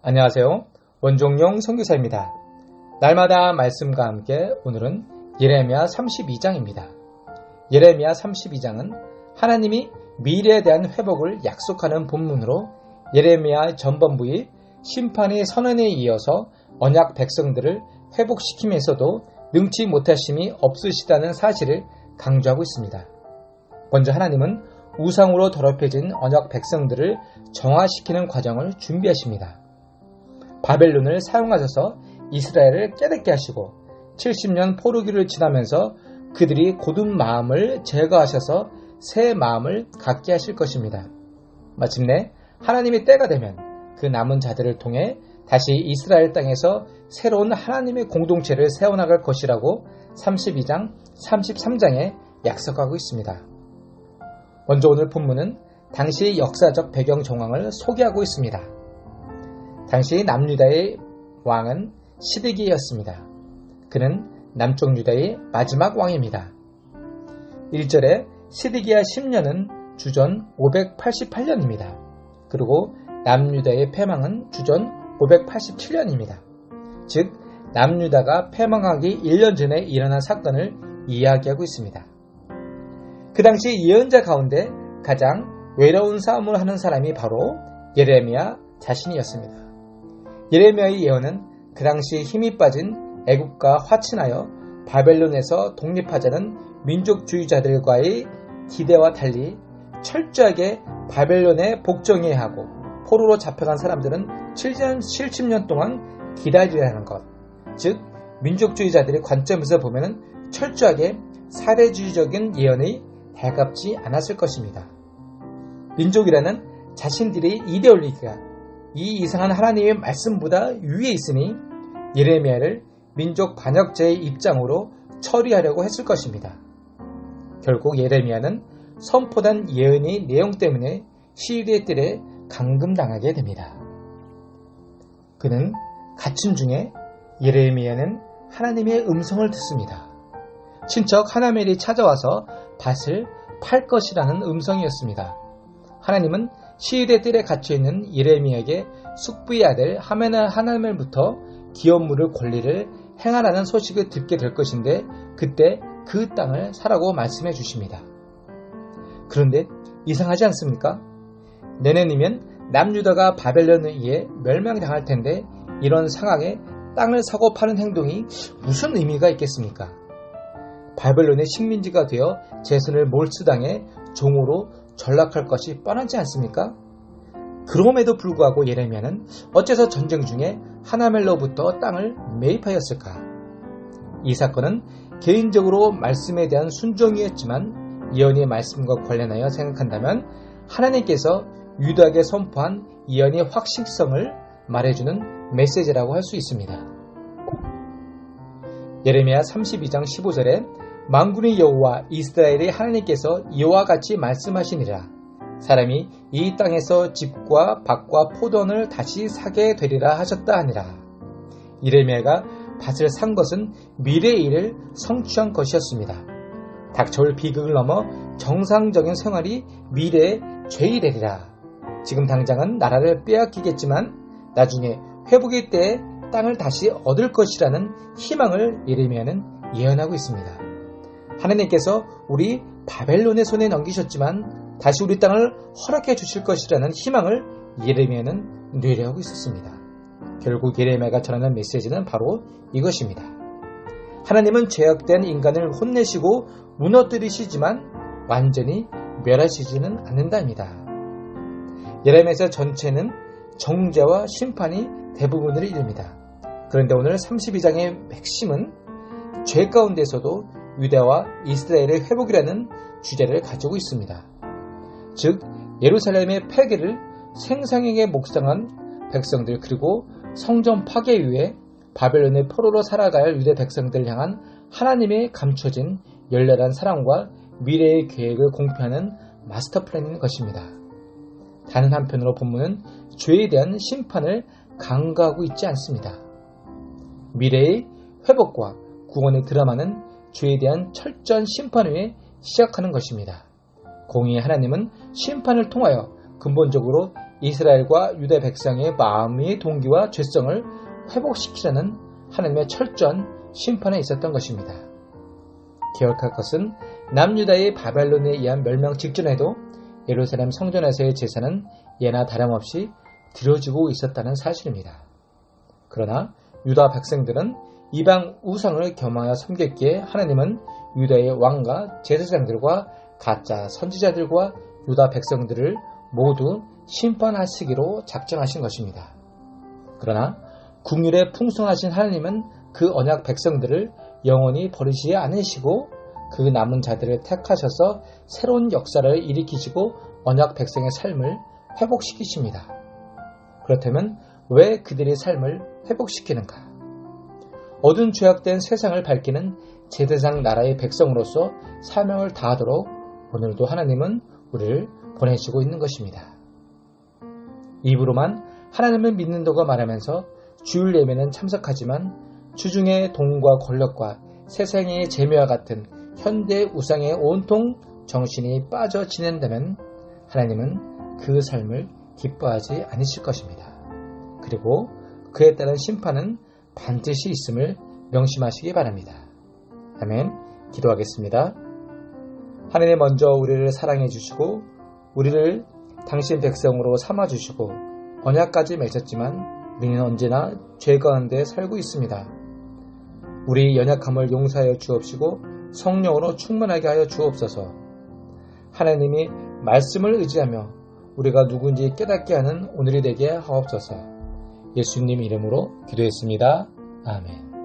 안녕하세요. 원종용 선교사입니다. 날마다 말씀과 함께 오늘은 예레미야 32장입니다. 예레미야 32장은 하나님이 미래에 대한 회복을 약속하는 본문으로 예레미야 전반부의 심판의 선언에 이어서 언약 백성들을 회복시키면서도 능치 못하심이 없으시다는 사실을 강조하고 있습니다. 먼저 하나님은 우상으로 더럽혀진 언약 백성들을 정화시키는 과정을 준비하십니다. 바벨론을 사용하셔서 이스라엘을 깨닫게 하시고 70년 포로기를 지나면서 그들이 고든 마음을 제거하셔서 새 마음을 갖게 하실 것입니다. 마침내 하나님의 때가 되면 그 남은 자들을 통해 다시 이스라엘 땅에서 새로운 하나님의 공동체를 세워나갈 것이라고 32장, 33장에 약속하고 있습니다. 먼저 오늘 본문은 당시 역사적 배경 정황을 소개하고 있습니다. 당시 남유다의 왕은 시드기야였습니다. 그는 남쪽 유다의 마지막 왕입니다. 1절에 시드기야 10년은 주전 588년입니다. 그리고 남유다의 패망은 주전 587년입니다. 즉 남유다가 패망하기 1년 전에 일어난 사건을 이야기하고 있습니다. 그 당시 예언자 가운데 가장 외로운 싸움을 하는 사람이 바로 예레미야 자신이었습니다. 예레미야의 예언은 그 당시 힘이 빠진 애국과 화친하여 바벨론에서 독립하자는 민족주의자들과의 기대와 달리 철저하게 바벨론에 복종해야 하고 포로로 잡혀간 사람들은 70년 동안 기다리라는 것, 즉 민족주의자들의 관점에서 보면 철저하게 사대주의적인 예언이 달갑지 않았을 것입니다. 민족이라는 자신들의 이데올로기가 이 이상한 하나님의 말씀보다 위에 있으니 예레미야를 민족 반역자의 입장으로 처리하려고 했을 것입니다. 결국 예레미야는 선포된 예언의 내용 때문에 시리의 뜰에 감금당하게 됩니다. 그는 갇힌 중에 예레미야는 하나님의 음성을 듣습니다. 친척 하나멜이 찾아와서 밭을 팔 것이라는 음성이었습니다. 하나님은 시리의 뜰에 갇혀있는 예레미야에게 숙부의 아들 하나멜부터 기업물을 권리를 행하라는 소식을 듣게 될 것인데 그때 그 땅을 사라고 말씀해 주십니다. 그런데 이상하지 않습니까? 내년이면 남유다가 바벨론에 의해 멸망당할 텐데 이런 상황에 땅을 사고 파는 행동이 무슨 의미가 있겠습니까? 바벨론의 식민지가 되어 제선을 몰수당해 종으로 전락할 것이 뻔하지 않습니까? 그럼에도 불구하고 예레미야는 어째서 전쟁 중에 하나멜로부터 땅을 매입하였을까? 이 사건은 개인적으로 말씀에 대한 순종이었지만 예언의 말씀과 관련하여 생각한다면 하나님께서 유다에게 선포한 예언의 확실성을 말해주는 메시지라고 할 수 있습니다. 예레미야 32장 15절에 만군의 여호와 이스라엘의 하나님께서 이와 같이 말씀하시니라. 사람이 이 땅에서 집과 밭과 포도원을 다시 사게 되리라 하셨다 하니라. 예레미야가 밭을 산 것은 미래의 일을 성취한 것이었습니다. 닥쳐올 비극을 넘어 정상적인 생활이 미래의 죄이 되리라. 지금 당장은 나라를 빼앗기겠지만 나중에 회복의 때에 땅을 다시 얻을 것이라는 희망을 예레미야는 예언하고 있습니다. 하나님께서 우리 바벨론의 손에 넘기셨지만 다시 우리 땅을 허락해 주실 것이라는 희망을 예레미야는 뇌려하고 있었습니다. 결국 예레미야가 전하는 메시지는 바로 이것입니다. 하나님은 죄악된 인간을 혼내시고 무너뜨리시지만 완전히 멸하시지는 않는다입니다. 예레미야 전체는 정죄와 심판이 대부분을 이룹니다. 그런데 오늘 32장의 핵심은 죄 가운데서도 유다와 이스라엘의 회복이라는 주제를 가지고 있습니다. 즉 예루살렘의 폐기를 생사형에 묵상한 백성들 그리고 성전 파괴 이후에 바벨론의 포로로 살아갈 유대 백성들을 향한 하나님의 감춰진 열렬한 사랑과 미래의 계획을 공표하는 마스터 플랜인 것입니다. 다른 한편으로 본문은 죄에 대한 심판을 강조하고 있지 않습니다. 미래의 회복과 구원의 드라마는 죄에 대한 철저한 심판 후에 시작하는 것입니다. 공의의 하나님은 심판을 통하여 근본적으로 이스라엘과 유다 백성의 마음의 동기와 죄성을 회복시키려는 하나님의 철저한 심판에 있었던 것입니다. 기억할 것은 남유다의 바벨론에 의한 멸망 직전에도 예루살렘 성전에서의 제사는 예나 다름없이 드려지고 있었다는 사실입니다. 그러나 유다 백성들은 이방 우상을 겸하여 섬겼기에 하나님은 유다의 왕과 제사장들과 가짜 선지자들과 유다 백성들을 모두 심판하시기로 작정하신 것입니다. 그러나 국률에 풍성하신 하나님은 그 언약 백성들을 영원히 버리시지 않으시고 그 남은 자들을 택하셔서 새로운 역사를 일으키시고 언약 백성의 삶을 회복시키십니다. 그렇다면 왜 그들의 삶을 회복시키는가? 어두운 죄악된 세상을 밝히는 제사장 나라의 백성으로서 사명을 다하도록 오늘도 하나님은 우리를 보내시고 있는 것입니다. 입으로만 하나님을 믿는다고 말하면서 주일 예배는 참석하지만 주중의 돈과 권력과 세상의 재미와 같은 현대 우상에 온통 정신이 빠져 지낸다면 하나님은 그 삶을 기뻐하지 않으실 것입니다. 그리고 그에 따른 심판은 반드시 있음을 명심하시기 바랍니다. 아멘. 기도하겠습니다. 하나님 먼저 우리를 사랑해 주시고 우리를 당신 백성으로 삼아 주시고 언약까지 맺었지만 우리는 언제나 죄 가운데 살고 있습니다. 우리 연약함을 용서하여 주옵시고 성령으로 충만하게 하여 주옵소서. 하나님이 말씀을 의지하며 우리가 누군지 깨닫게 하는 오늘이 되게 하옵소서. 예수님 이름으로 기도했습니다. 아멘.